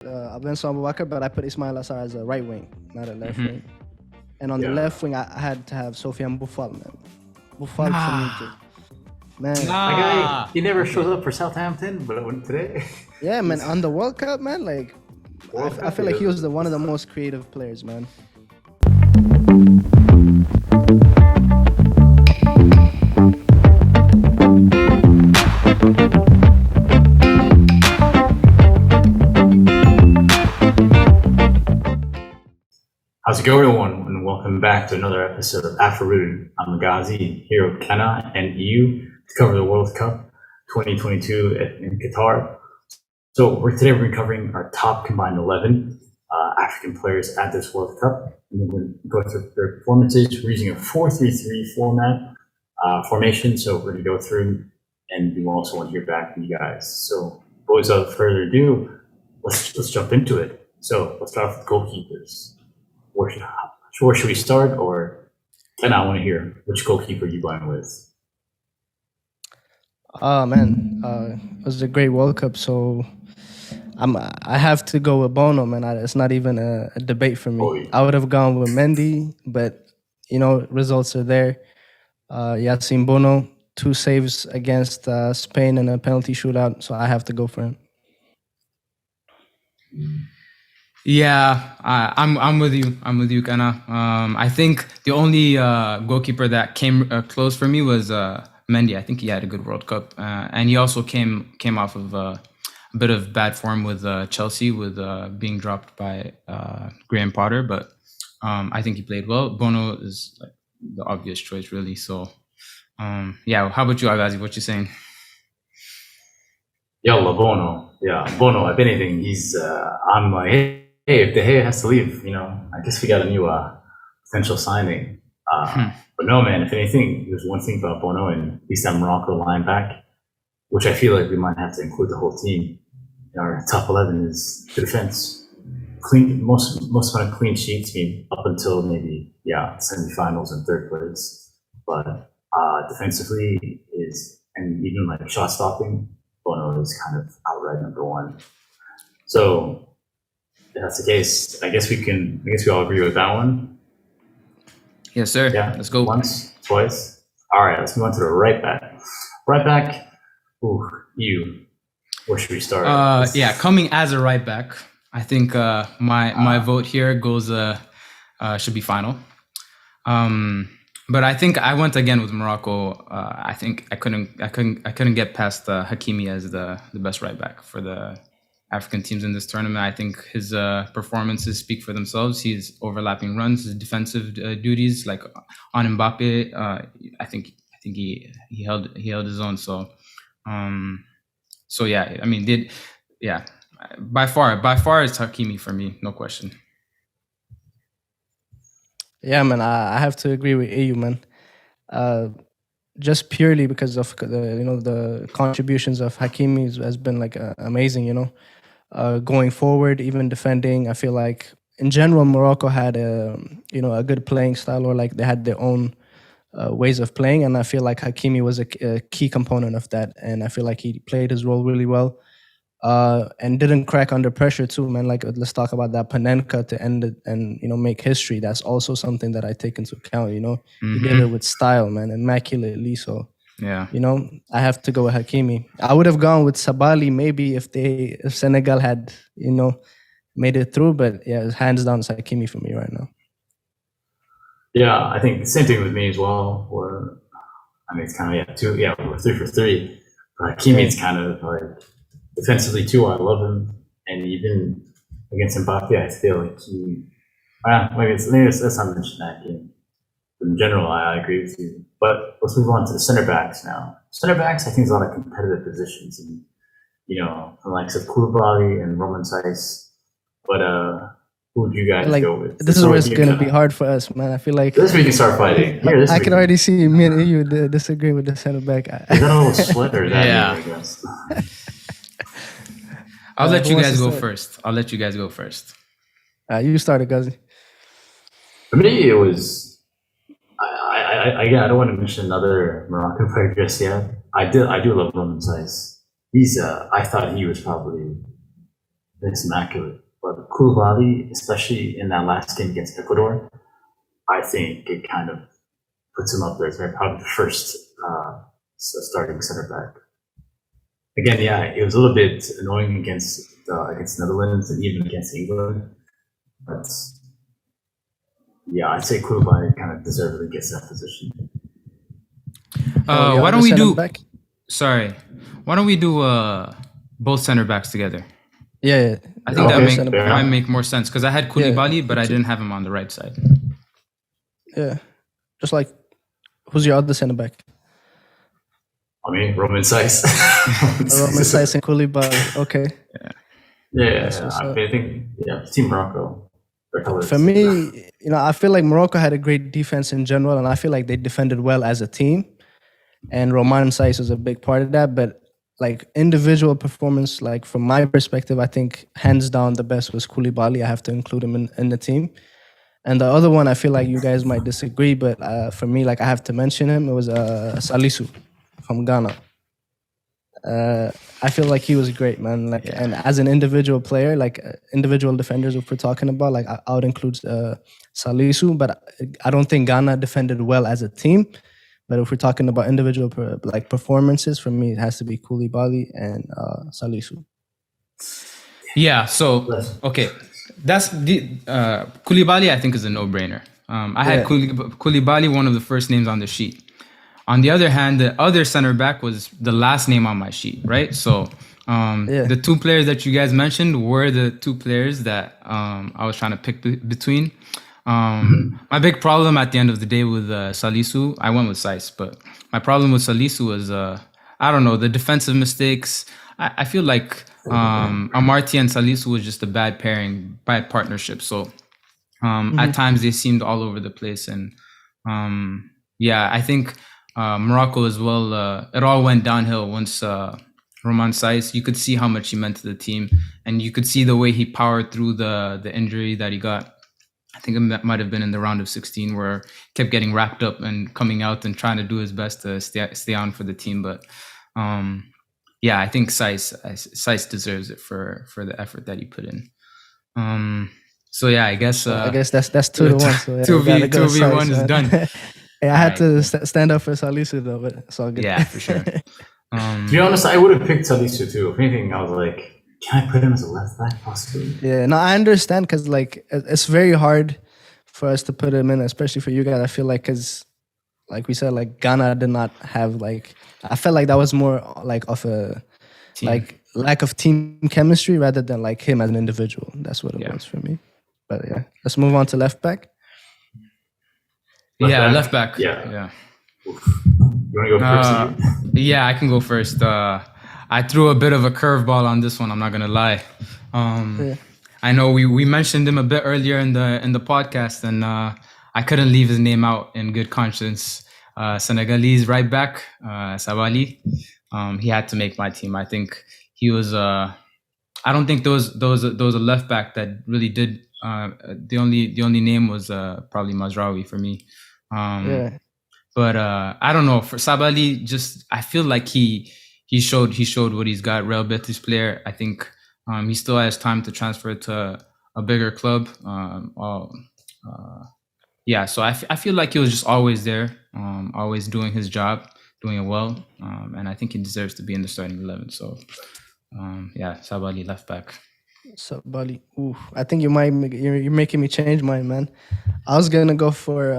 Benson Abubakar, but I put Ismail Assar as a right wing, not a left wing. And on the left wing, I had to have Sofiane Boufal, man. Boufal for me, just, man. That guy, he never shows up for Southampton, but today. Yeah, man. On the World Cup, man, like I feel like he was one of the most creative players, man. How's it going, everyone? And welcome back to another episode of Afro. I'm Ghazi, here with Kenna and EU to cover the World Cup 2022 in Qatar. So today we're covering our top combined 11 African players at this World Cup. And we're going to go through their performances. We're using a 4-3-3 formation. So we're going to go through, and we also want to hear back from you guys. So without further ado, let's jump into it. So let's start off with goalkeepers. Where should we start? And I want to hear which goalkeeper you're going with. Oh man, it was a great World Cup. So I have to go with Bono, man. It's not even a debate for me. Oh, yeah. I would have gone with Mendy, but results are there. Yacine Bono, 2 saves against Spain in a penalty shootout, so I have to go for him. Yeah, I'm with you. I'm with you, Kana. I think the only goalkeeper that came close for me was Mendy. I think he had a good World Cup, and he also came off of a bit of bad form with Chelsea, with being dropped by Graham Potter. But I think he played well. Bono is like the obvious choice, really. So yeah, how about you, Agazi? What you saying? Yalla, Bono. Yeah, Bono. If anything, he's I'm like, hey, if De Gea has to leave, I guess we got a new potential signing. But no, man, if anything, there's one thing about Bono, and at least that Morocco line back, which I feel like we might have to include the whole team. Our top 11 is the defense. Clean, most amount of clean sheets, up until maybe, semifinals and third place. But defensively and even like shot stopping, Bono is kind of outright number one. So if that's the case, I guess we all agree with that one. Yes, sir. Yeah, let's go. Once, twice. All right, let's move on to the right back. Right back. You. Where should we start? Coming as a right back, I think my vote here goes should be final. But I think I went again with Morocco. I think I couldn't get past Hakimi as the best right back for the African teams in this tournament. I think his performances speak for themselves. His overlapping runs, his defensive duties, like on Mbappe, I think he held his own. So yeah, I mean, by far it's Hakimi for me, no question. Yeah, man, I have to agree with EU, man. Just purely because of the contributions of Hakimi has been like amazing. Going forward, even defending, I feel like in general Morocco had a good playing style, or like they had their own ways of playing, and I feel like Hakimi was a key component of that, and I feel like he played his role really well. And didn't crack under pressure too, man. Like, let's talk about that Panenka to end it and make history. That's also something that I take into account. He did it with style, man, immaculately. So yeah, I have to go with Hakimi. I would have gone with Sabali maybe if Senegal had made it through, but yeah, hands down it's Hakimi for me right now. Yeah, I think the same thing with me as well. It's kind of we're 3 for 3. But Hakimi is kind of like. Defensively too, I love him, and even against Mbappe, I feel like maybe let's not mention that game. In general, I agree with you. But let's move on to the center backs now. Center backs, I think, is a lot of competitive positions, and the likes of Koulibaly and Roman Saiz. But who would you guys go with? This is where it's gonna be hard for us, man. I feel like this we can start fighting. I can already see me and you disagree with the center back. Is that a little split or that? Yeah. I guess. I'll let you guys go first. You started, Ghazi. For me, it was. I don't want to mention another Moroccan player just yet. I do love Roman Saiz. I thought he was probably it's immaculate. But Koulibaly, especially in that last game against Ecuador, I think it kind of puts him up there as probably the first starting center back. Again, yeah, it was a little bit annoying against Netherlands and even against England, but yeah, I'd say Koulibaly kind of deservedly gets that position. Why don't we do? Sorry, why don't we do both center backs together? Yeah. I think that might make more sense because I had Koulibaly, but I didn't have him on the right side. Yeah, just like who's your other center back? I mean, Roman Saiz. Roman Saiz and Koulibaly. Okay. Yeah. I think Team Morocco. For me, I feel like Morocco had a great defense in general, and I feel like they defended well as a team. And Roman Saiz was a big part of that. But like individual performance, like from my perspective, I think hands down the best was Koulibaly. I have to include him in the team. And the other one, I feel like you guys might disagree, but for me, like I have to mention him. It was Salisu from Ghana. I feel like he was great, man. And as an individual player, like individual defenders, if we're talking about, like I would include Salisu, but I don't think Ghana defended well as a team. But if we're talking about individual performances, for me, it has to be Koulibaly and Salisu. Yeah. So okay, that's the Koulibaly. I think is a no-brainer. I had Koulibaly, one of the first names on the sheet. On the other hand, the other center back was the last name on my sheet, right? So the two players that you guys mentioned were the two players that I was trying to pick between. My big problem at the end of the day with Salisu, I went with Saiz, but my problem with Salisu was, I don't know, the defensive mistakes. I feel like Amartey and Salisu was just a bad pairing, bad partnership. So at times they seemed all over the place. And I think Morocco as well, it all went downhill once Roman Saiz, you could see how much he meant to the team. And you could see the way he powered through the injury that he got. I think it might have been in the round of 16 where he kept getting wrapped up and coming out and trying to do his best to stay on for the team. But I think Saiz deserves it for the effort that he put in. I guess that's 2-1. So 2v1 is done. I had to stand up for Salisu though, but it's all good. Yeah, for sure. To be honest, I would have picked Salisu too. If anything, I was like, can I put him as a left back possibly? Yeah, no, I understand because like it's very hard for us to put him in, especially for you guys. I feel like because, like we said, like Ghana did not have I felt like that was more like of a lack of team chemistry rather than like him as an individual. That's what it was for me. But let's move on to left back. Left back. Yeah. You want to go first? Yeah, I can go first. I threw a bit of a curveball on this one. I'm not gonna lie. I know we mentioned him a bit earlier in the podcast, and I couldn't leave his name out in good conscience. Senegalese right back, Sabali. He had to make my team. I think he was. I don't think there was a left back that really did. The only name was probably Mazraoui for me. But I don't know, for Sabali, just I feel like he showed what he's got. Real Betis player. I think he still has time to transfer to a bigger club. So I feel like he was just always there, always doing his job, doing it well, and I think he deserves to be in the starting 11. So Sabali left back. Sabali, ooh, I think you're making me change mine, man. I was gonna go for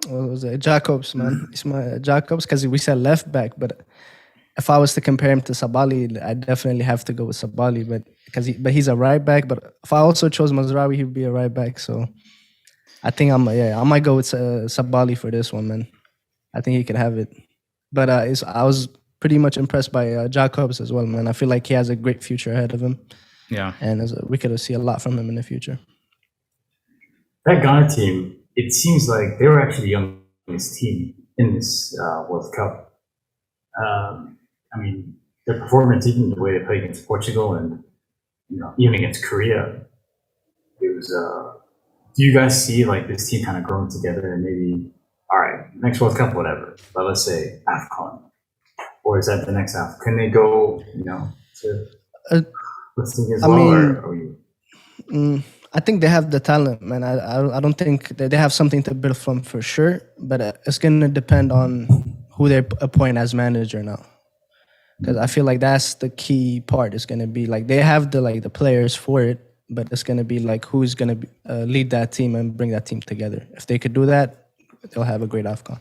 what was it? Jacobs, man. It's my Jacobs because we said left back, but if I was to compare him to Sabali, I definitely have to go with Sabali, but he's a right back. But if I also chose Mazraoui, he would be a right back. So I think I might go with Sabali for this one, man. I think he can have it. But I was pretty much impressed by Jacobs as well, man. I feel like he has a great future ahead of him. Yeah, and we could see a lot from him in the future. That Ghana team, it seems like they were actually the youngest team in this World Cup. I mean, their performance, even the way they played against Portugal and even against Korea, it was. Do you guys see like this team kind of growing together and maybe, all right, next World Cup, whatever, but let's say AFCON, or is that the next AFCON? Can they go, to? listening as I well, mean, or are you? I think they have the talent, man. I don't think they have something to build from for sure, but it's gonna depend on who they appoint as manager now. Because I feel like that's the key part. It's gonna be like they have the players for it, but it's gonna be like who's gonna lead that team and bring that team together. If they could do that, they'll have a great AFCON.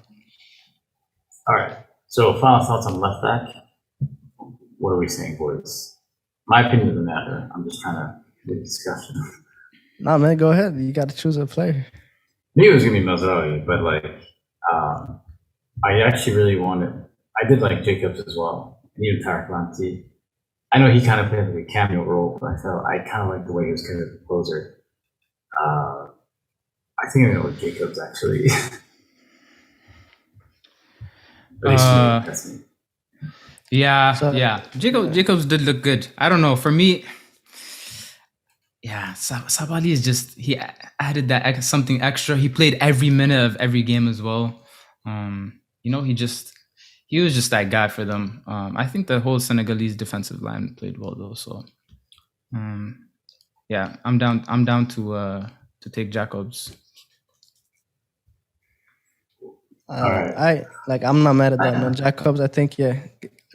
All right. So final thoughts on left back. What are we saying, boys? My opinion doesn't matter. I'm just trying to make a discussion. Nah, man, go ahead. You got to choose a player. Maybe it was gonna be Mazraoui, but like, I actually really wanted. I did like Jacobs as well. And even Tarek Lamptey. I know he kind of played like a cameo role, but I kind of like the way he was kind of the closer. I think I'm gonna go with Jacobs actually. At least that's me. Yeah. Jacobs did look good. I don't know. For me, yeah, Sabali is just, he added that something extra. He played every minute of every game as well. He was just that guy for them. I think the whole Senegalese defensive line played well though. So, yeah, I'm down to take Jacobs. I'm not mad at that, man. Jacobs, I think, yeah,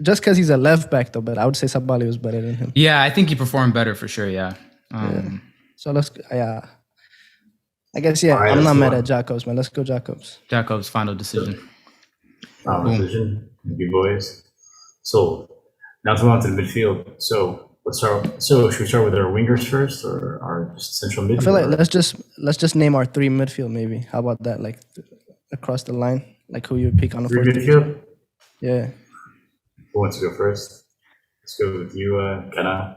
just because he's a left back though, but I would say Sabali was better than him. Yeah, I think he performed better for sure. Yeah. So I guess, yeah, right, I'm not mad at Jacobs, man. Let's go Jacobs. Jacobs, final decision. Final decision, you boys. So now to move on to the midfield. So let's start. So should we start with our wingers first, or our central midfield? I feel like let's just name our three midfield. Maybe. How about that? Like across the line, like who you pick on the three first midfield. Yeah. Who wants to go first? Let's go with you, Kana.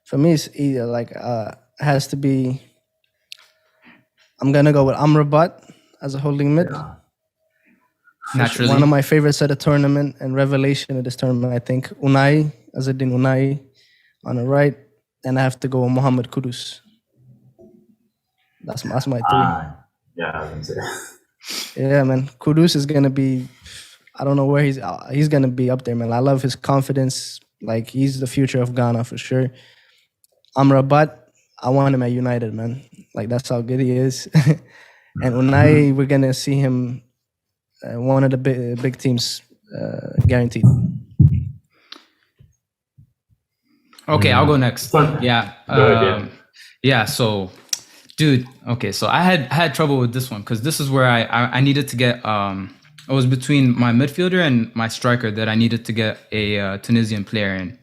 For me, it's either has to be. I'm gonna go with Amrabat as a holding mid. Yeah. Naturally. One of my favorites at the tournament and revelation of this tournament, I think. Azzedine Unai on the right, and I have to go with Mohamed Kudus. That's my three. Yeah, I was gonna say. Yeah, man. Kudus is gonna be. I don't know where he's gonna be up there, man. I love his confidence. Like he's the future of Ghana for sure. Amrabat, I want him at United, man. Like that's how good he is. And Unai, we're gonna see him one of the big teams, guaranteed. Okay, I'll go next. Yeah. Yeah. So, dude. Okay, so I had trouble with this one because this is where I needed to get. It was between my midfielder and my striker that I needed to get a Tunisian player in.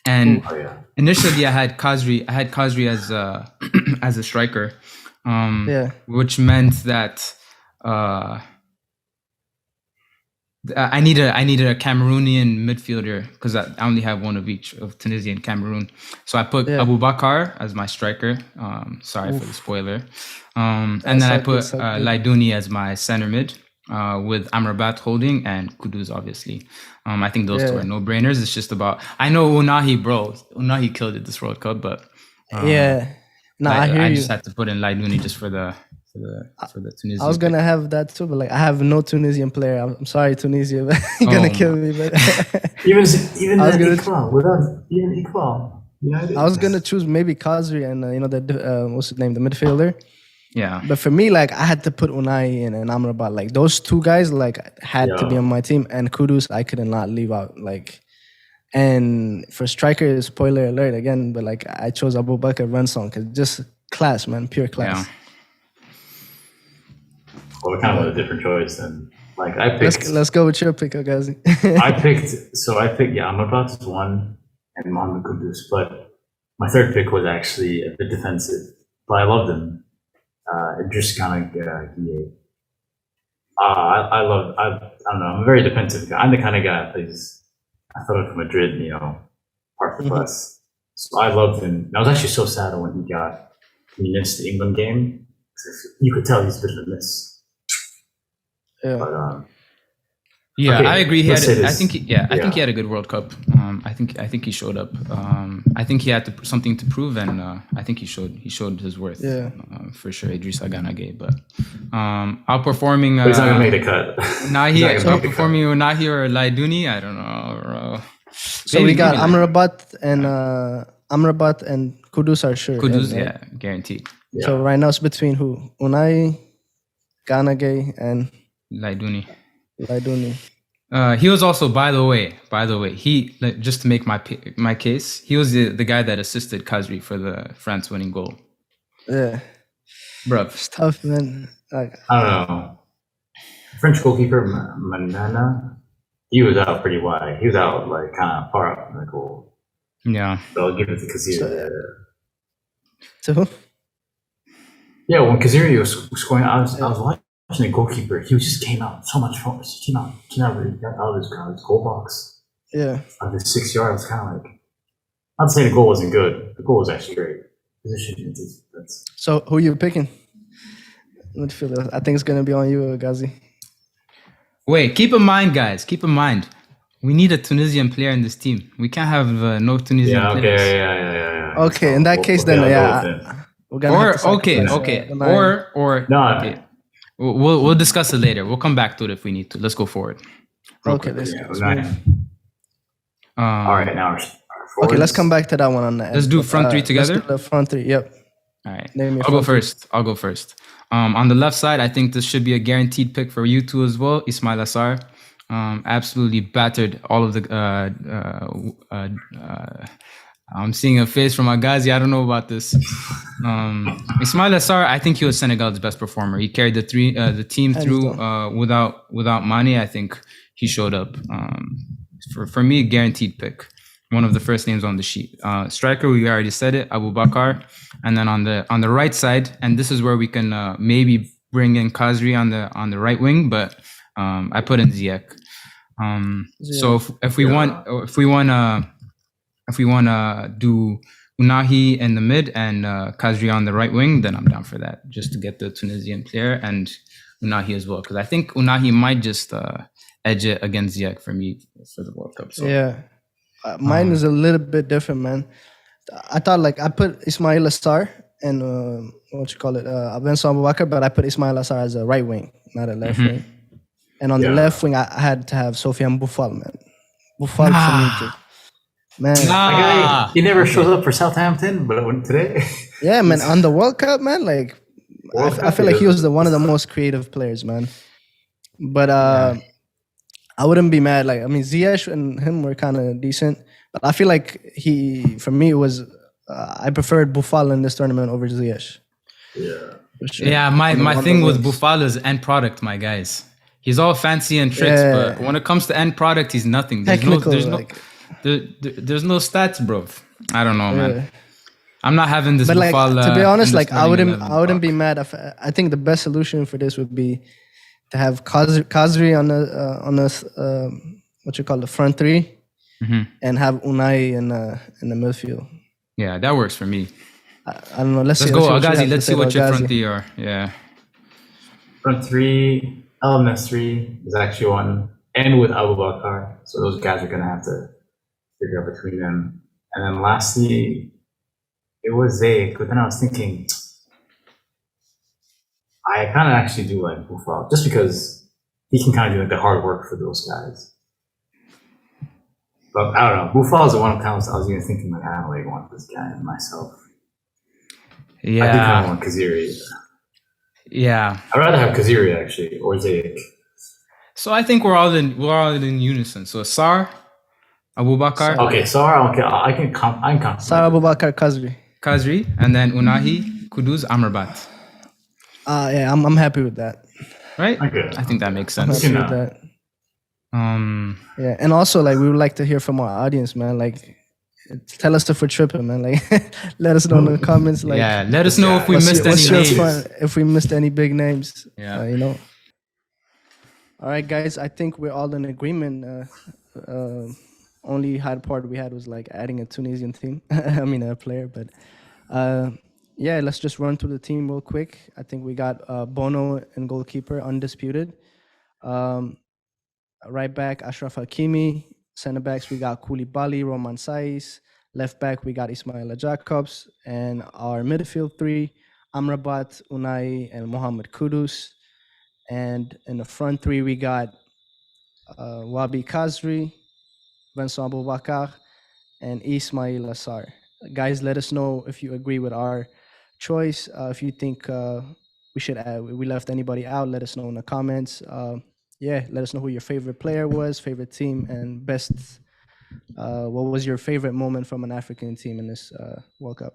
And initially, I had Khazri as a striker, which meant that I needed a Cameroonian midfielder because I only have one of each of Tunisia and Cameroon. So I put Abu Bakar as my striker. Sorry for the spoiler. And then I put Laidouni as my center mid. With Amrabat holding and Kudus, obviously. I think those two are no-brainers. It's just about... I know Unahi killed it this World Cup, but... I just had to put in Laidouni just for the Tunisian. I was going to have that too, but like I have no Tunisian player. I'm sorry, Tunisia, but you're going to kill me. But even Iqbal. I was going to choose maybe Khazri and, what's his name, the midfielder. Yeah. But for me, like I had to put Unai in and Amrabat. Like those two guys, like had to be on my team. And Kudus, I could not leave out. Like, and for striker, spoiler alert again, but like I chose Abu Bakar Rensong because just class, man, pure class. Yeah. Well, we kind of had a different choice, and like I picked. Let's go with your pick, Agazi. I picked Amrabat one and Mohamed Kudus, but my third pick was actually a bit defensive, but I loved him. Just kind of I don't know. I'm a very defensive guy. I'm the kind of guy that plays. I thought of Madrid, park the bus. So I loved him. And I was actually so sad when he missed the England game. You could tell he's a bit of a miss. Yeah. But, okay, I agree. I think he had a good World Cup. I think he showed up. I think he had something to prove, and I think he showed his worth. Yeah, for sure. Idrissa Gana Gueye, but outperforming. But he's not gonna make the cut. Outperforming Unahi or Laidouni. I don't know. So we got Amrabat and Kudus are sure. Kudus, yeah, guaranteed. Yeah. So right now it's between who? Unai, Ganage, and Laiduni. Laiduni. He was also, by the way, he, just to make my case, he was the guy that assisted Khazri for the France winning goal. Yeah. Bro. It's tough, man. Like, I don't know. French goalkeeper Manana, he was out pretty wide. He was out like kind of far up in the goal. Yeah. So I'll give it to Kaziri. to who? Yeah, when Kaziri was scoring, I was watching the goalkeeper. He just came out so much far. He came out of his goal box. Yeah. Out of his 6 yards, kind of like. I'm not saying the goal wasn't good. The goal was actually great. Position. So who are you picking? Midfielder. I think it's gonna be on you, Ghazi. Wait, keep in mind, guys. Keep in mind, we need a Tunisian player in this team. We can't have no Tunisian players. Yeah. Okay, in that case, then we're gonna okay. We'll discuss it later. We'll come back to it if we need to. Let's go forward. Okay, let's move. All right, now okay, let's come back to that one on that. Let's do front three together. Let's do the front three. Yep. All right. I'll go first. On the left side, I think this should be a guaranteed pick for you two as well. Ismail Assar, absolutely battered all of the. I'm seeing a face from Agazi. I don't know about this. Ismail Assar, I think he was Senegal's best performer. He carried the team through without Mane. I think he showed up. For me, a guaranteed pick. One of the first names on the sheet. Striker, we already said it, Abu Bakar. And then on the right side, and this is where we can maybe bring in Khazri on the right wing, but I put in Ziyech. So if we want to do Unahi in the mid and Khazri on the right wing, then I'm down for that, just to get the Tunisian player and Unahi as well, because I think Unahi might just edge it against Ziyech for me for the World Cup. So. Yeah. Mine is a little bit different, man. I thought I put Ismail Assar and Vincent Abu Bakar, but I put Ismail Assar as a right wing, not a left wing. And on the left wing, I had to have Sofiane Boufal, man. Boufal for me too. Man, he never shows up for Southampton, but today. Yeah, man. On the World Cup, man, I feel like he was one of the most creative players, man. But I wouldn't be mad. Ziyech and him were kind of decent, but I feel like for me, it was I preferred Boufal in this tournament over Ziyech. Yeah. Sure. Yeah, my thing with Boufal is end product, my guys. He's all fancy and tricks, but when it comes to end product, he's nothing. There's no stats, bro. I don't know, man. I'm not having this. But Boufal, to be honest, I wouldn't be mad. I think the best solution for this would be to have Khazri on the front three, and have Unai in the midfield. Yeah, that works for me. I don't know. Let's go, Agazi. Let's see what your front three are. Yeah. Front three, LMS3 is actually one, and with Abu Bakar. So those guys are gonna have to figure out between them. And then lastly, it was Zayek. But then I was thinking, I kind of actually do like Boufal, just because he can kind of do the hard work for those guys. But I don't know. Boufal is the one I was even thinking I don't really want this guy myself. Yeah. I do kind of want Kaziri. Yeah. I'd rather have Kaziri actually, or Zayek. So I think we're all in unison. So Sar, Abu Bakar. Okay, Sar. Okay, I can come. Sar, Abu Bakar, Khazri, and then Unahi, Kudus, Amrabat. Yeah, I'm happy with that. Right? Okay. I think that makes sense. I'm happy with that. Yeah, and also we would like to hear from our audience, man. Tell us if we're tripping, man. Let us know in the comments. Let us know if we missed any names. If we missed any big names. Yeah. All right, guys. I think we're all in agreement. Only hard part we had was adding a Tunisian team. A player, but let's just run through the team real quick. I think we got Bono in goalkeeper, undisputed. Right back, Ashraf Hakimi. Center backs, we got Koulibaly, Roman Saiz. Left back, we got Ismaila Jacobs. And our midfield three, Amrabat, Unai, and Mohamed Kudus. And in the front three, we got Wabi Khazri, Vincent Boubacar, and Ismail Assar. Guys, let us know if you agree with our choice. If you think we left anybody out, let us know in the comments. Yeah, let us know who your favorite player was, favorite team, and best. What was your favorite moment from an African team in this World Cup?